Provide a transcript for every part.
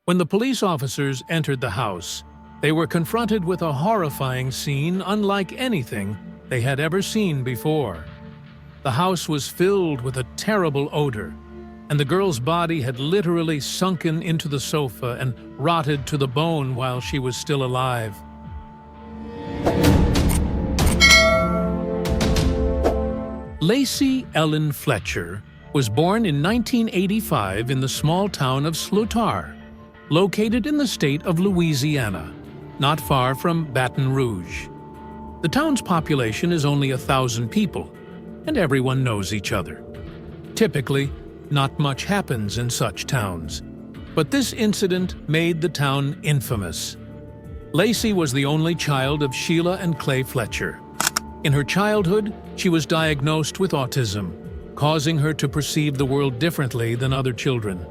When the police officers entered the house, they were confronted with a horrifying scene unlike anything they had ever seen before. The house was filled with a terrible odor, and the girl's body had literally sunken into the sofa and rotted to the bone while she was still alive. Lacey Ellen Fletcher was born in 1985 in the small town of Slutar, located in the state of Louisiana, not far from Baton Rouge. The town's population is only 1,000 people, and everyone knows each other. Typically, not much happens in such towns, but this incident made the town infamous. Lacey was the only child of Sheila and Clay Fletcher. In her childhood, she was diagnosed with autism, causing her to perceive the world differently than other children.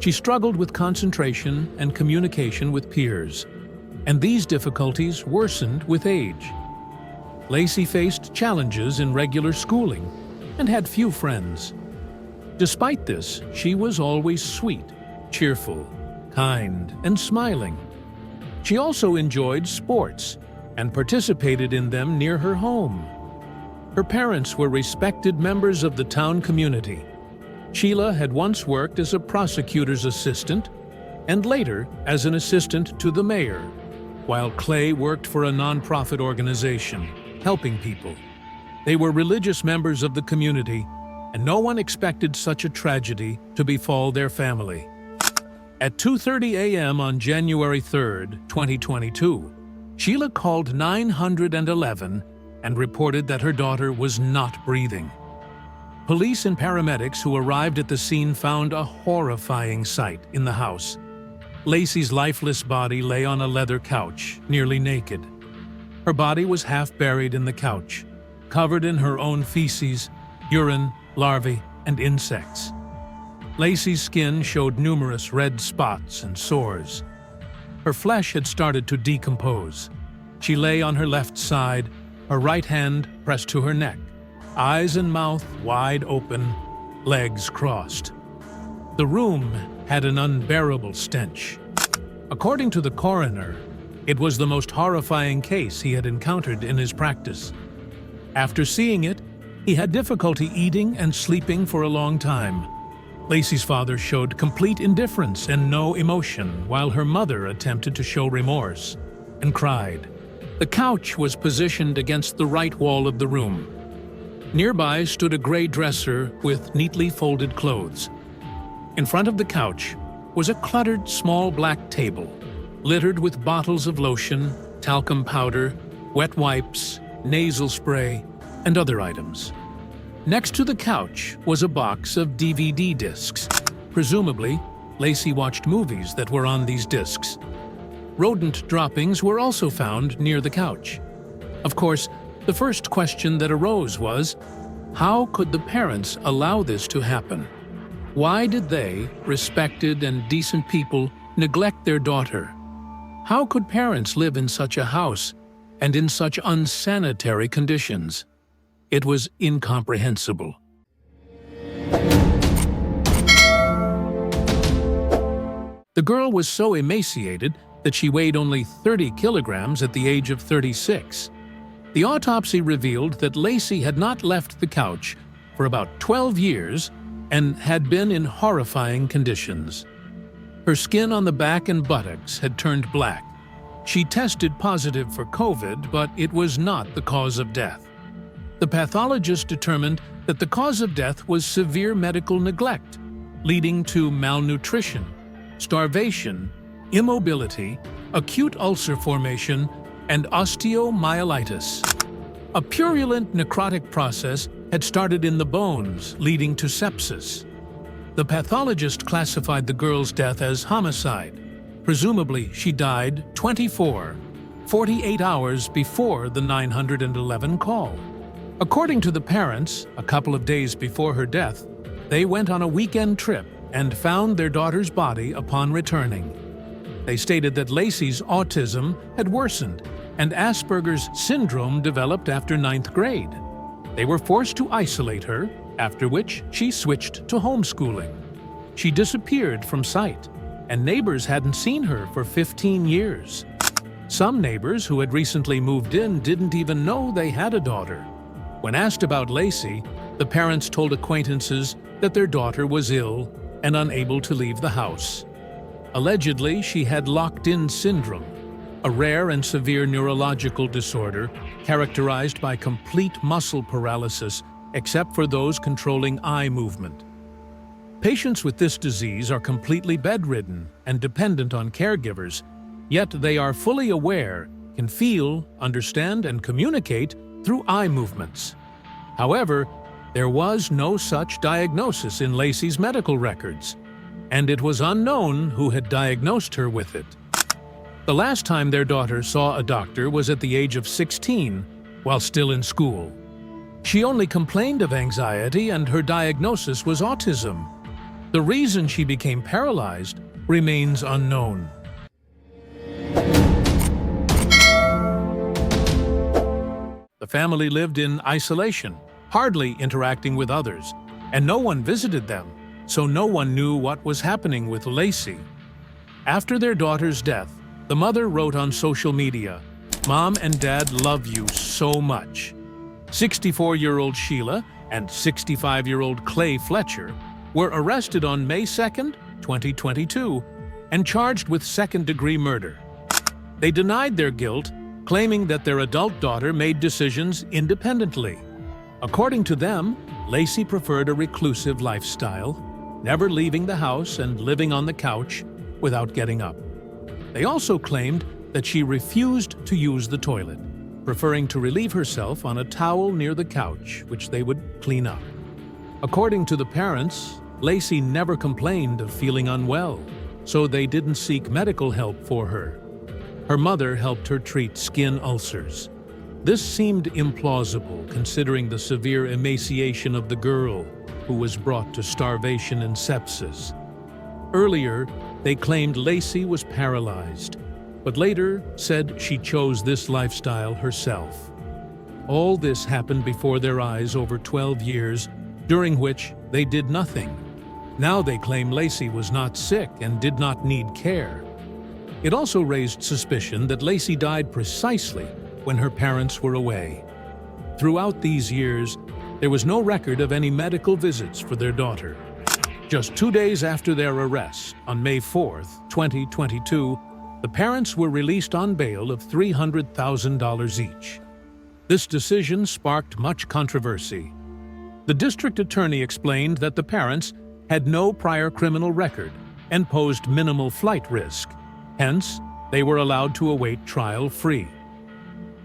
She struggled with concentration and communication with peers, and these difficulties worsened with age. Lacey faced challenges in regular schooling and had few friends. Despite this, she was always sweet, cheerful, kind, and smiling. She also enjoyed sports and participated in them near her home. Her parents were respected members of the town community. Sheila had once worked as a prosecutor's assistant and later as an assistant to the mayor, while Clay worked for a nonprofit organization, helping people. They were religious members of the community, and no one expected such a tragedy to befall their family. At 2:30 a.m. on January 3, 2022, Sheila called 911 and reported that her daughter was not breathing. Police and paramedics who arrived at the scene found a horrifying sight in the house. Lacey's lifeless body lay on a leather couch, nearly naked. Her body was half buried in the couch, covered in her own feces, urine, larvae, and insects. Lacey's skin showed numerous red spots and sores. Her flesh had started to decompose. She lay on her left side, her right hand pressed to her neck, eyes and mouth wide open, legs crossed. The room had an unbearable stench. According to the coroner, it was the most horrifying case he had encountered in his practice. After seeing it, he had difficulty eating and sleeping for a long time. Lacey's father showed complete indifference and no emotion, while her mother attempted to show remorse and cried. The couch was positioned against the right wall of the room. Nearby stood a gray dresser with neatly folded clothes. In front of the couch was a cluttered small black table, littered with bottles of lotion, talcum powder, wet wipes, nasal spray, and other items. Next to the couch was a box of DVD discs. Presumably, Lacey watched movies that were on these discs. Rodent droppings were also found near the couch. Of course, the first question that arose was, how could the parents allow this to happen? Why did they, respected and decent people, neglect their daughter? How could parents live in such a house and in such unsanitary conditions? It was incomprehensible. The girl was so emaciated that she weighed only 30 kilograms at the age of 36. The autopsy revealed that Lacey had not left the couch for about 12 years and had been in horrifying conditions. Her skin on the back and buttocks had turned black. She tested positive for COVID, but it was not the cause of death. The pathologist determined that the cause of death was severe medical neglect, leading to malnutrition, starvation, immobility, acute ulcer formation, and osteomyelitis. A purulent necrotic process had started in the bones, leading to sepsis. The pathologist classified the girl's death as homicide. Presumably, she died 48 hours before the 911 call. According to the parents, a couple of days before her death, they went on a weekend trip and found their daughter's body upon returning. They stated that Lacey's autism had worsened and Asperger's syndrome developed after 9th grade. They were forced to isolate her, after which she switched to homeschooling. She disappeared from sight, and neighbors hadn't seen her for 15 years. Some neighbors who had recently moved in didn't even know they had a daughter. When asked about Lacey, the parents told acquaintances that their daughter was ill and unable to leave the house. Allegedly, she had locked-in syndrome, a rare and severe neurological disorder characterized by complete muscle paralysis except for those controlling eye movement. Patients with this disease are completely bedridden and dependent on caregivers, yet they are fully aware, can feel, understand, and communicate through eye movements. However, there was no such diagnosis in Lacey's medical records, and it was unknown who had diagnosed her with it. The last time their daughter saw a doctor was at the age of 16, while still in school. She only complained of anxiety, and her diagnosis was autism. The reason she became paralyzed remains unknown. The family lived in isolation, hardly interacting with others, and no one visited them, so no one knew what was happening with Lacey. After their daughter's death, the mother wrote on social media, "Mom and Dad love you so much." 64-year-old Sheila and 65-year-old Clay Fletcher were arrested on May 2, 2022, and charged with second-degree murder. They denied their guilt, claiming that their adult daughter made decisions independently. According to them, Lacey preferred a reclusive lifestyle, never leaving the house and living on the couch without getting up. They also claimed that she refused to use the toilet, preferring to relieve herself on a towel near the couch, which they would clean up. According to the parents, Lacey never complained of feeling unwell, so they didn't seek medical help for her. Her mother helped her treat skin ulcers. This seemed implausible considering the severe emaciation of the girl, who was brought to starvation and sepsis. Earlier, they claimed Lacey was paralyzed, but later said she chose this lifestyle herself. All this happened before their eyes over 12 years, during which they did nothing. Now they claim Lacey was not sick and did not need care. It also raised suspicion that Lacey died precisely when her parents were away. Throughout these years, there was no record of any medical visits for their daughter. Just 2 days after their arrest, on May 4, 2022, the parents were released on bail of $300,000 each. This decision sparked much controversy. The district attorney explained that the parents had no prior criminal record and posed minimal flight risk. Hence, they were allowed to await trial free.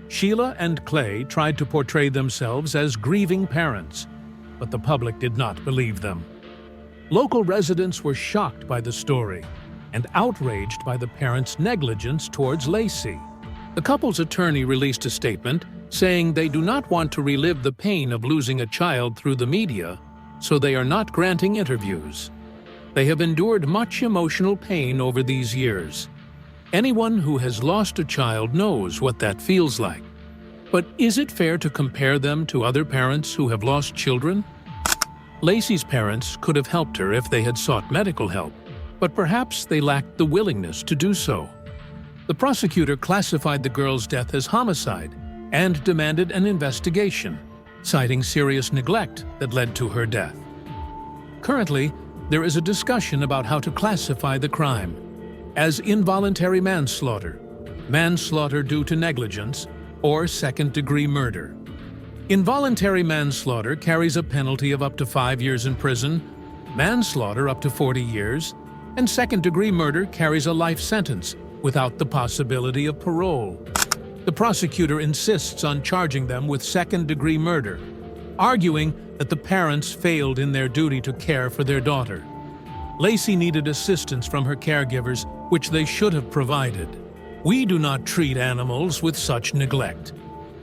Sheila and Clay tried to portray themselves as grieving parents, but the public did not believe them. Local residents were shocked by the story and outraged by the parents' negligence towards Lacey. The couple's attorney released a statement saying they do not want to relive the pain of losing a child through the media, so they are not granting interviews. They have endured much emotional pain over these years. Anyone who has lost a child knows what that feels like. But is it fair to compare them to other parents who have lost children? Lacey's parents could have helped her if they had sought medical help, but perhaps they lacked the willingness to do so. The prosecutor classified the girl's death as homicide and demanded an investigation, citing serious neglect that led to her death. Currently, there is a discussion about how to classify the crime as involuntary manslaughter, manslaughter due to negligence, or second-degree murder. Involuntary manslaughter carries a penalty of up to 5 years in prison, manslaughter up to 40 years, and second-degree murder carries a life sentence without the possibility of parole. The prosecutor insists on charging them with second-degree murder, arguing that the parents failed in their duty to care for their daughter. Lacey needed assistance from her caregivers, which they should have provided. We do not treat animals with such neglect.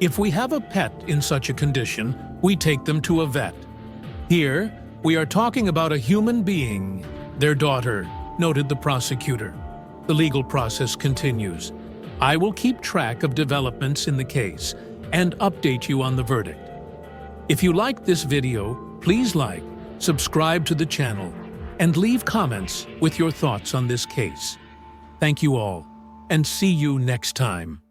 If we have a pet in such a condition, we take them to a vet. Here, we are talking about a human being, their daughter, noted the prosecutor. The legal process continues. I will keep track of developments in the case and update you on the verdict. If you liked this video, please like, subscribe to the channel, and leave comments with your thoughts on this case. Thank you all, and see you next time.